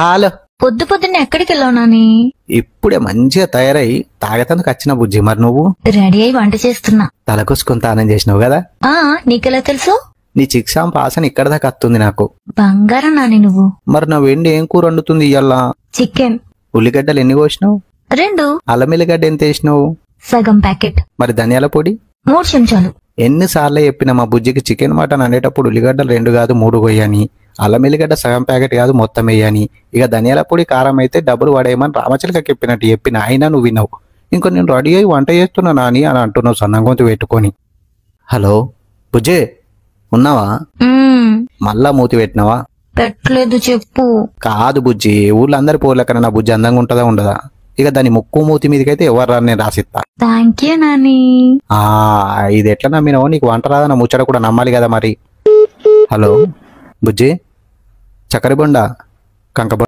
Hello, పొద్దు పొద్దున్న ఎక్కడికి వెళ్ళావు నాని? ఇప్పుడే మంచిగా తయారై తాగతందుకు వచ్చిన బుజ్జి. మరి నువ్వు రెడీ అయి వంట చేస్తున్నా. తలకొసుకుని తానం చేసినావు కదా. ఆ నీకెలా తెలుసు? నీ చిక్సాం పాసన ఇక్కడ దాకా వస్తుంది నాకు. బంగారం నాని నువ్వు. మరి నా వెండి ఏం కూర వండుతుంది ఇయ్యాల? చికెన్. ఉల్లిగడ్డలు ఎన్ని కోసినావు? 2. అల్లం ఎల్లిగడ్డ ఎంత వేసినావు? సగం ప్యాకెట్. మరి ధనియాల పొడి? 3 చెంచాలు. ఎన్నిసార్లు చెప్పినా మా బుజ్జికి చికెన్ మటన్ అనేటప్పుడు ఉల్లిగడ్డలు 2 కాదు 3 కొయ్యని, అల్లం ఎల్లిగడ్డ సగం ప్యాకెట్ కాదు మొత్తం వేయని, ఇక ధనియాల పొడి కారం అయితే డబ్బులు పడేయమని రామచిలక చెప్పినట్టు చెప్పిన అయినా నువ్వు విన్నావు. ఇంకో నేను రెడీ అయ్యి వంట చేస్తున్నా నాని అని అంటున్నావు సన్నం గొంతు పెట్టుకొని. హలో బుజ్జే, ఉన్నావా? మళ్ళా మూతి పెట్టినావా? పెట్టలేదు చెప్పు. కాదు బుజ్జి, ఊళ్ళో అందరి పోర్లకన్నా నా బుజ్జి అందంగా ఉంటుందా ఉండదా? ఇక దాని ముక్కు మూతి మీదకైతే ఎవరు రాని నేను రాసిస్తా. Thank you Nani. ఇది ఎట్లా నమ్మినావు? నీకు వంట రాదా? నా ముచ్చట కూడా నమ్మాలి కదా మరి. హలో బుజ్జి, చక్కెర బొండ, కంక